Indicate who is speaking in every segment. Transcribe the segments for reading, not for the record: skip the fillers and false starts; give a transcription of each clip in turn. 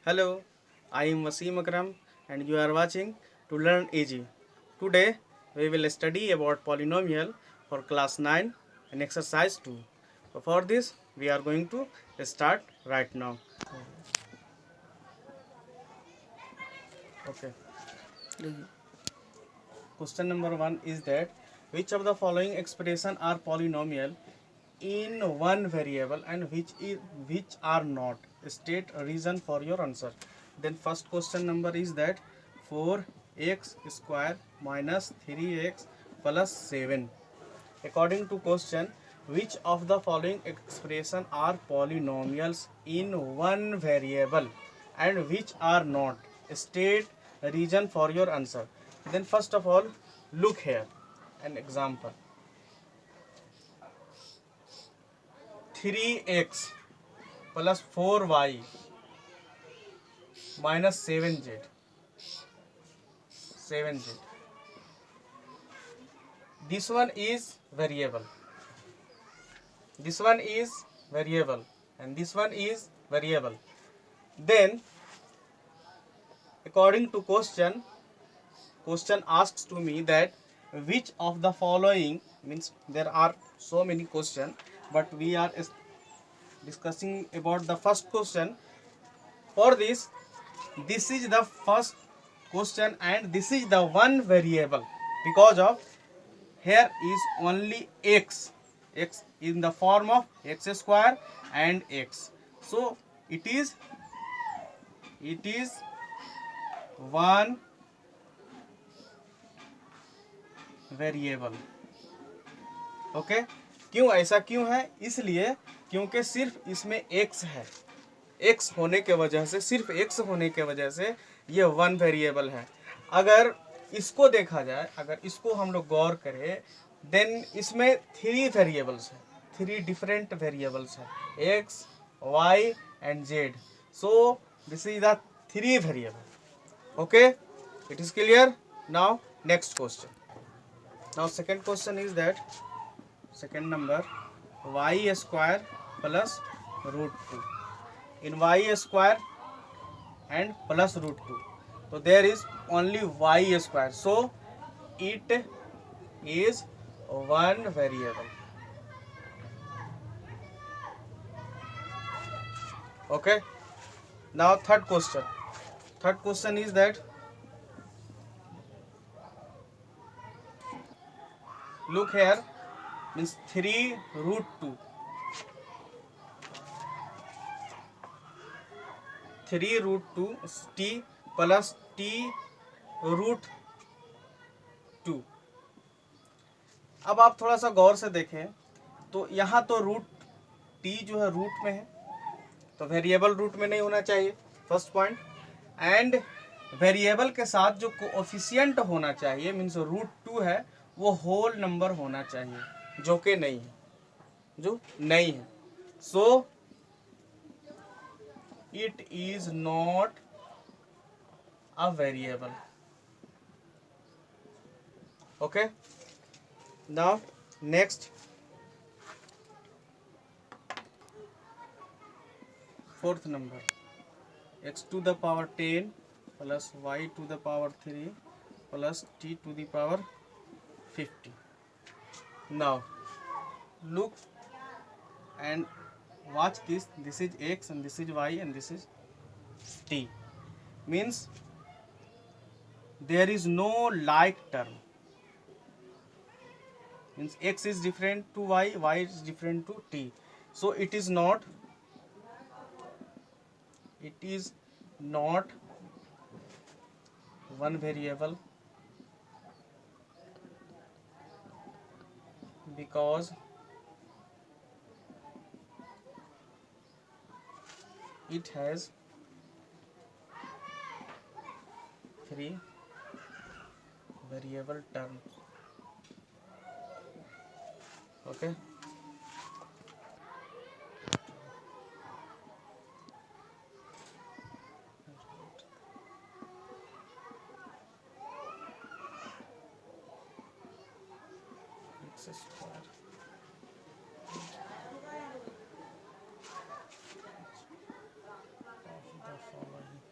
Speaker 1: Hello, I am Wasim Akram and you are watching To Learn Easy. Today we will study about polynomial for class 9 and exercise 2. So for this we are going to start right now. Okay. Question number 1 is that which of the following expression are polynomial in one variable and which are not? State a reason for your answer. Then first question number is that 4x square minus 3x plus 7. According to question, which of the following expression are polynomials in one variable and which are not? State a reason for your answer. Then first of all, look here an example. 3x plus 4y minus 7z. This one is variable. This one is variable and this one is variable. Then according to question asks to me that which of the following, means there are so many questions, but we are discussing about the first question. For this is the first question and this is the one variable, because of here is only x in the form of x square and x, so it is one variable. Okay, क्यों ऐसा क्यों है? इसलिए क्योंकि सिर्फ इसमें x है. x होने के वजह से, सिर्फ x होने के वजह से ये वन वेरिएबल है. अगर इसको देखा जाए, अगर इसको हम लोग गौर करें, देन इसमें 3 वेरिएबल्स है, 3 डिफरेंट वेरिएबल्स है, x, y and z. So this is the 3 variable. Okay, it is clear. Now next question. Now second question is that second number, y square plus root 2. In y square and plus root 2, so there is only y square, so it is one variable. Okay. Now third question is that, look here, means 3 root 2. 3 root 2 t plus t root 2. अब आप थोड़ा सा गौर से देखें तो यहाँ तो root T जो है रूट में है, तो वेरिएबल रूट में नहीं होना चाहिए, फर्स्ट पॉइंट. एंड वेरिएबल के साथ जो कोएफिशिएंट होना चाहिए, मीन्स रूट 2 है, वो होल नंबर होना चाहिए, जो कि नहीं है, सो it is not a variable. Okay. Now next, fourth number, x to the power 10 plus y to the power 3 plus t to the power 50. Now look and watch this. This is x and this is y and this is t. Means there is no like term. Means x is different to y is different to t. So it is not one variable, because it has 3 variable terms. Okay. X square of the following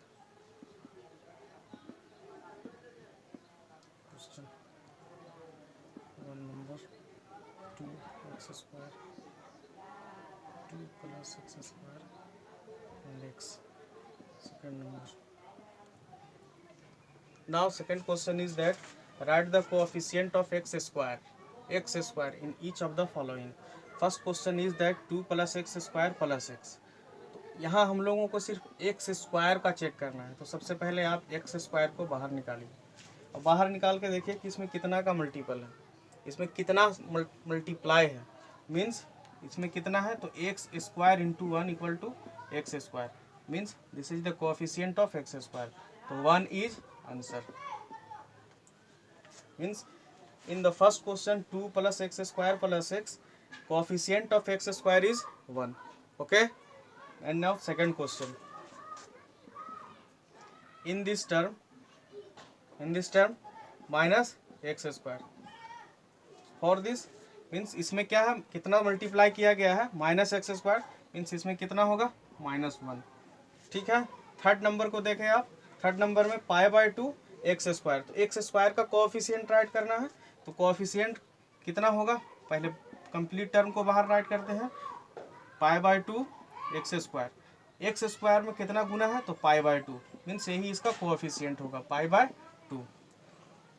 Speaker 1: x square 2 plus x square and x second number. Now second question is that write the coefficient of x square in each of the following. First question is that 2 plus x square plus x. तो यहाँ हम लोगों को सिर्फ x square का check करना है. तो सबसे पहले आप एक्स स्क्वायर को बाहर निकालिए और बाहर निकाल के देखिए कि इसमें कितना का मल्टीपल है, इसमें कितना मल्टीप्लाई है. मीन्स इसमें कितना है, तो x square into 1 equal to x square. Means this is the coefficient of x square. तो 1 is answer. Means in the first question 2 plus x square plus x, coefficient of x square is 1. Okay, and now second question. In this term minus x square. For this means इसमें क्या है, कितना multiply किया गया है, minus x square. Means इसमें कितना होगा, -1. ठीक है. थर्ड नंबर को देखें आप. थर्ड नंबर में π/2 एक्स स्क्वायर. तो एक्स स्क्वायर का कोएफिशिएंट राइट करना है. तो कोएफिशिएंट कितना होगा, पहले कंप्लीट टर्म को बाहर राइट करते हैं. π/2 एक्स स्क्वायर. एक्स स्क्वायर में कितना गुना है, तो π/2. मीन्स यही इसका कोएफिशिएंट होगा π/2.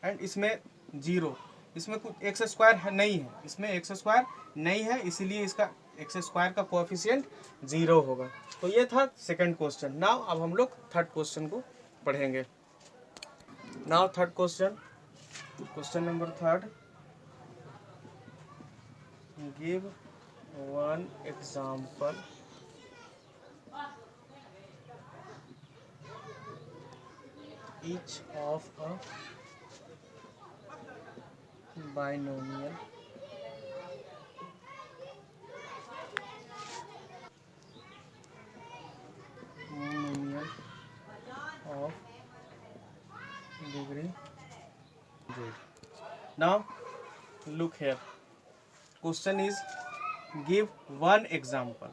Speaker 1: एंड इसमें 0, इसमें कुछ एक्स स्क्वायर नहीं है, इसमें एक्स स्क्वायर नहीं है, इसीलिए इसका एक्स स्क्वायर का कोएफिशिएंट 0 होगा. तो ये था सेकंड क्वेश्चन. नाउ अब हम लोग थर्ड क्वेश्चन को पढ़ेंगे. Now third question number third. Give one example each of a binomial of degree z. Now look here. Question is give one example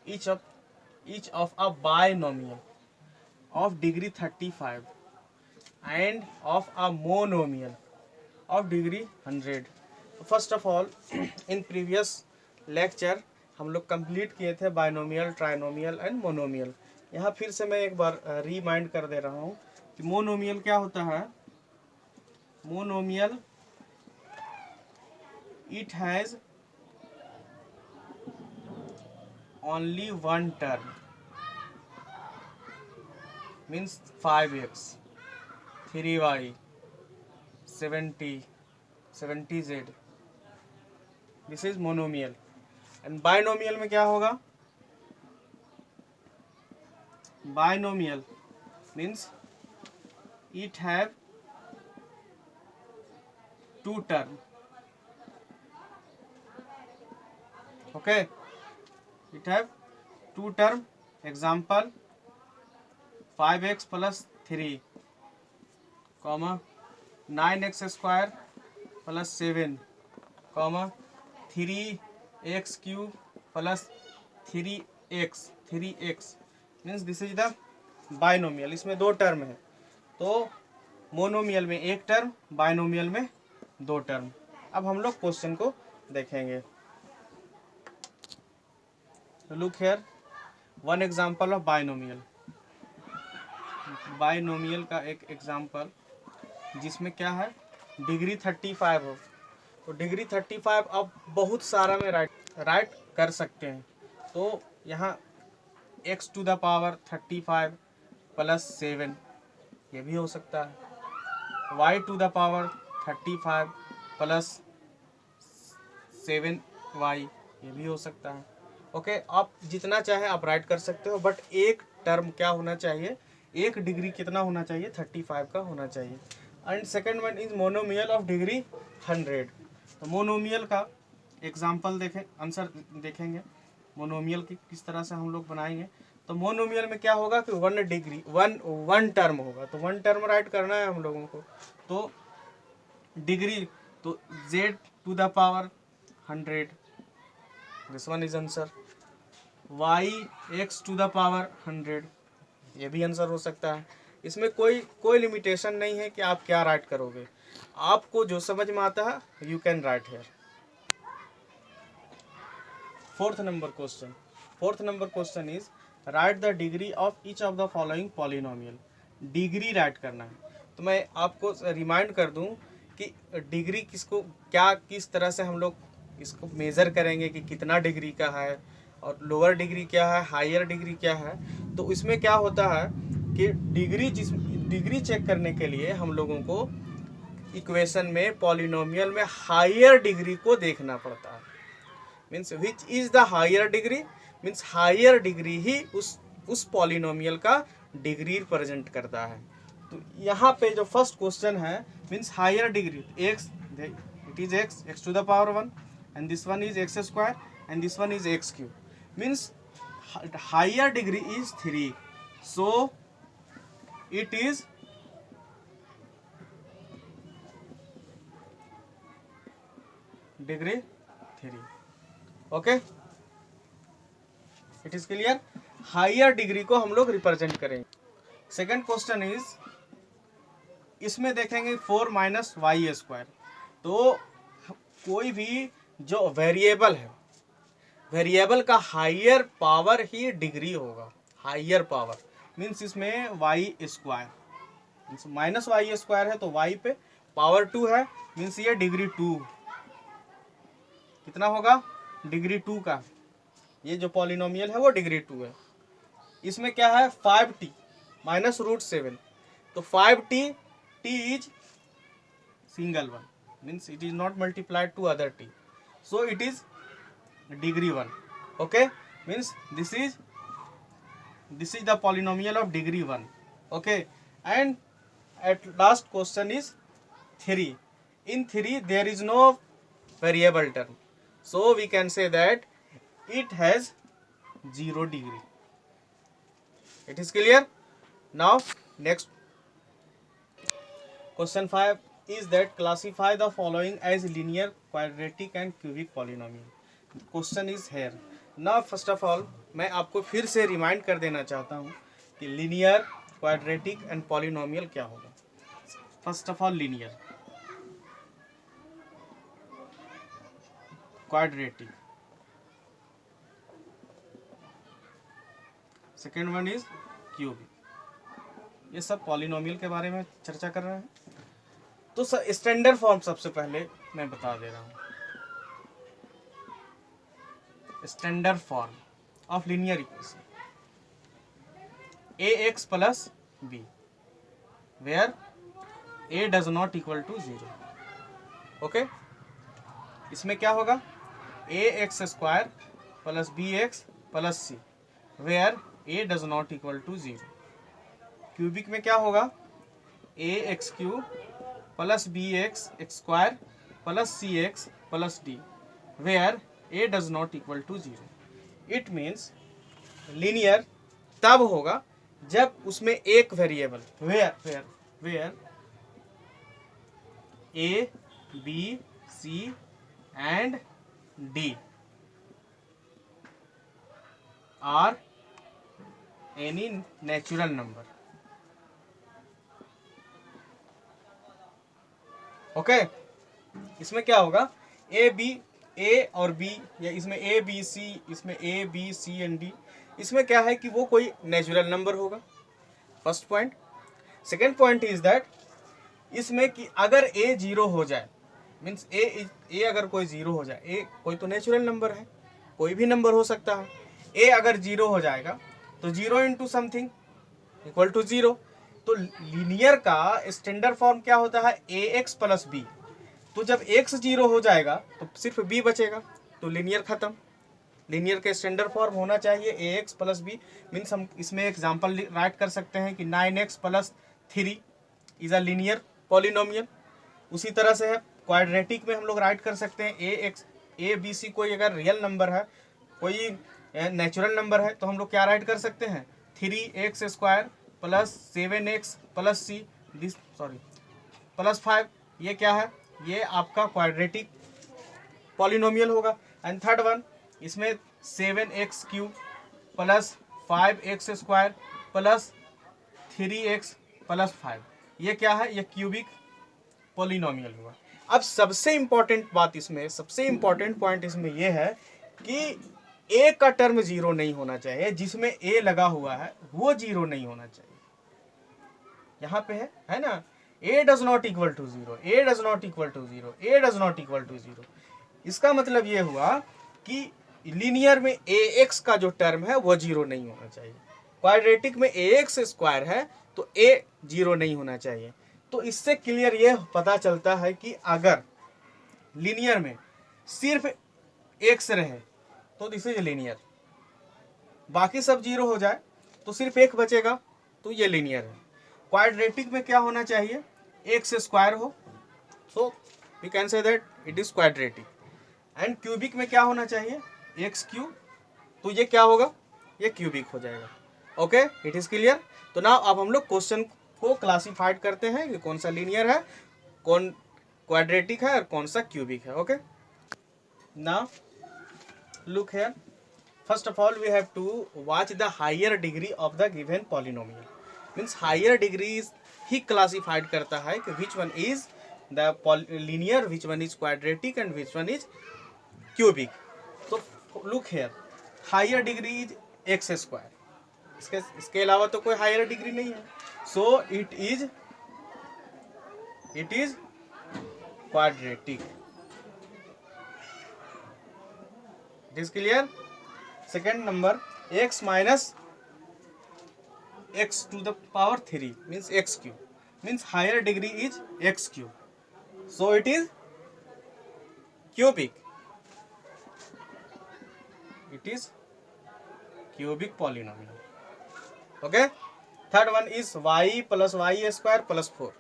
Speaker 1: each of a binomial of degree 35 and of a monomial of degree 100. First of all in previous lecture हम लोग complete किए थे binomial, trinomial and monomial. यहाँ फिर से मैं एक बार remind कर दे रहा हूँ कि मोनोमियल क्या होता है. Monomial it has only one term. Means 5x 3y 70z. This is monomial. And binomial में क्या होगा, binomial means it have two term. Okay, it have two term. Example 5x plus 3 comma 9x square plus 7 comma 3x cube plus 3x means this is the binomial. इसमें दो term है. तो monomial में एक term, binomial में दो term. अब हम लोग क्वेश्चन को देखेंगे. Look here one example of binomial. Binomial का एक एग्जांपल जिसमें क्या है, डिग्री 35 हो. तो डिग्री 35 अब बहुत सारा में राइट कर सकते हैं. तो यहाँ x to the power 35 plus 7 ये भी हो सकता है. y to the power 35 plus 7y ये भी हो सकता है. ओके, आप जितना चाहे आप राइट कर सकते हो, बट एक टर्म क्या होना चाहिए, एक डिग्री कितना होना चाहिए, 35 का होना चाहिए. And second one is monomial of degree 100. तो मोनोमियल का एग्जाम्पल देखें, आंसर देखेंगे मोनोमियल की किस तरह से हम लोग बनाएंगे. तो मोनोमियल में क्या होगा कि वन टर्म होगा. तो वन टर्म राइट करना है हम लोगों को. तो डिग्री तो z to the power 100, this one is answer. y x to the power 100 ये भी आंसर हो सकता है. इसमें कोई लिमिटेशन नहीं है कि आप क्या राइट करोगे. आपको जो समझ में आता है you can write here. Fourth number question is right the degree of each of the following polynomial. Degree right करना है। तो मैं आपको रिमाइंड कर दूं कि डिग्री किस तरह से हम लोग इसको मेज़र करेंगे कि कितना डिग्री का है और लोअर डिग्री क्या है, हायर डिग्री क्या है। तो इसमें क्या होता है कि डिग्री चेक करने के लिए हम लोगों को इक्वेशन में पॉलिनोमियल में हायर डिग्री को देखना पड़ता है। Means which is the higher degree, means higher degree ही उस पॉलिनोमियल का डिग्री रिप्रेजेंट करता है। तो यहाँ पे जो फर्स्ट क्वेश्चन है means higher degree x, it is x to the power 1 and this one is x square and this one is x cube means higher degree is 3, so it is degree 3. okay, it is clear. Higher degree को हम लोग represent करेंगे। Second question is, इसमें देखेंगे 4 minus y square. तो कोई भी जो वेरिएबल है, वेरिएबल का हायर पावर ही डिग्री होगा। हायर पावर मीन्स इसमें y square, means minus y square है तो वाई पे पावर 2 है, मीन्स ये डिग्री 2 कितना होगा, डिग्री 2 का। ये जो पॉलिनोमियल है वो डिग्री 2 है। इसमें क्या है 5t माइनस रूट 7, तो 5t, t is single one, means it is not multiplied to other t, so it is degree 1. okay, means this is the polynomial of degree 1. okay, and at last question is 3. In 3 there is no variable term, so we can say that it has 0 degree. It is clear. Now next question 5 is that classify the following as linear, quadratic and cubic polynomial. Question is here. Now first of all मैं आपको फिर से remind कर देना चाहता हूँ कि linear, quadratic and polynomial क्या होगा। First of all linear, quadratic, second one is cubic। ये सब पॉलिनोमियल के बारे में चर्चा कर रहे हैं। तो स्टैंडर्ड फॉर्म सबसे पहले मैं बता दे रहा हूं। Standard form of linear equation, ax plus b where a does not equal to 0। Okay, इसमें क्या होगा, ax square plus bx plus c where a does not equal to 0। Cubic में क्या होगा, ax cube plus b x square plus c x plus d where a does not equal to 0। It means linear तब होगा जब उसमें एक variable where a b c and d are any natural number. Okay, इसमें क्या होगा, ए और B, या इसमें ए बी सी, इसमें a b c and d, इसमें क्या है कि वो कोई नेचुरल नंबर होगा। First point. Second point is that इसमें कि अगर ए 0 हो जाए, मीन्स ए अगर कोई 0 हो जाए, ए कोई तो नेचुरल नंबर है, कोई भी नंबर हो सकता है। ए अगर 0 हो जाएगा तो 0 इंटू समथिंग इक्वल टू 0। तो लीनियर का स्टैंडर्ड फॉर्म क्या होता है, ए एक्स प्लस बी। तो जब एक्स 0 हो जाएगा तो सिर्फ बी बचेगा, तो लीनियर खत्म। लीनियर के स्टैंडर्ड फॉर्म होना चाहिए ए एक्स प्लस बी। मीन्स हम इसमें एग्जांपल राइट कर सकते हैं कि 9x plus 3 is a linear polynomial. उसी तरह से है क्वाड्रेटिक में हम लोग राइट कर सकते हैं ए बी सी कोई अगर रियल नंबर है, कोई नेचुरल नंबर है, तो हम लोग क्या राइट कर सकते हैं, 3x square plus 7x plus c plus 5। ये क्या है, ये आपका क्वाड्रेटिक पॉलिनोमियल होगा। एंड थर्ड वन, इसमें 7x cube plus 5x square plus 3x plus 5, ये क्या है, ये क्यूबिक पॉलिनोमियल हुआ। अब सबसे इंपॉर्टेंट बात इसमें, सबसे इंपॉर्टेंट पॉइंट इसमें ये है कि ए का टर्म जीरो नहीं होना चाहिए, जिसमें ए लगा हुआ है वो जीरो नहीं होना चाहिए। यहाँ पे है ना, a does not equal to zero, a does not equal to zero, a does not equal to zero. इसका मतलब ये हुआ कि लीनियर में ए एक्स का जो टर्म है वो जीरो नहीं होना चाहिए। क्वाड्रेटिक में ए एक्स स्क्वायर है तो ए जीरो नहीं होना चाहिए। तो इससे क्लियर ये पता चलता है कि अगर लीनियर में सिर्फ एक्स रहे तो दिस इज लीनियर, बाकी सब जीरो हो जाए तो सिर्फ एक बचेगा तो ये लीनियर है। क्वाड्रेटिक में क्या होना चाहिए, एक्स स्क्वायर हो, so we can say that it is quadratic. And cubic में क्या होना चाहिए, एक्स क्यूब, तो ये क्या होगा, ये क्यूबिक हो जाएगा। Okay, it is clear. तो नाउ अब हम लोग क्वेश्चन को क्लासिफाइड करते हैं कि कौन सा लीनियर है, कौन क्वाड्रेटिक है और कौन सा क्यूबिक है। Okay, now look here, first of all we have to watch the higher degree of the given polynomial। Means higher degree ही क्लासिफाइड करता है कि which one is the linear, which one is quadratic and which one is cubic. तो look here, higher degree is x square, इसके अलावा तो कोई हायर डिग्री नहीं है, so it is quadratic. It is clear. Second number, x minus x to the power 3 means x cube, means higher degree is x cube, so it is cubic, it is cubic polynomial। okay, third one is y plus y square plus 4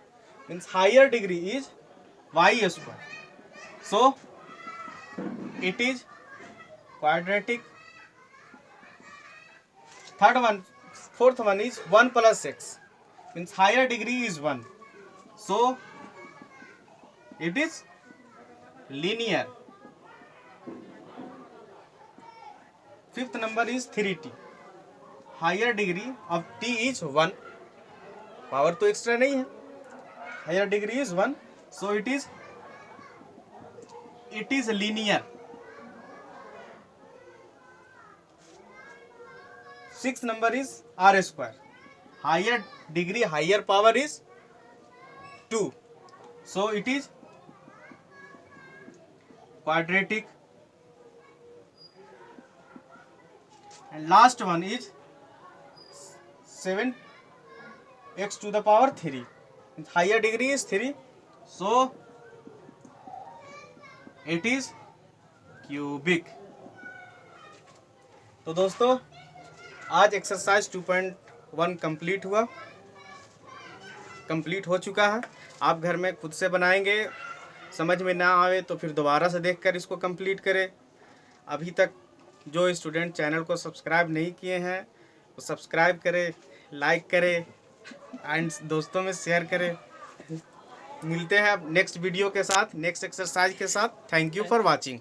Speaker 1: means higher degree is y square, so it is quadratic। third one, fourth one is 1 plus x means higher degree is 1, so it is linear। fifth number is 3t, higher degree of t is 1, power तो extra नहीं है, higher degree is 1, so it is linear। sixth number is r square, higher degree, higher power is 2, so it is quadratic। and last one is 7x to the power 3, higher degree is 3, so it is cubic। तो दोस्तों आज exercise 2.1 complete हो चुका है। आप घर में खुद से बनाएंगे, समझ में ना आवे तो फिर दोबारा से देखकर इसको कंप्लीट करें। अभी तक जो स्टूडेंट चैनल को सब्सक्राइब नहीं किए हैं वो सब्सक्राइब करें, लाइक करें एंड दोस्तों में शेयर करें। मिलते हैं अब नेक्स्ट वीडियो के साथ, नेक्स्ट एक्सरसाइज के साथ। Thank you for watching.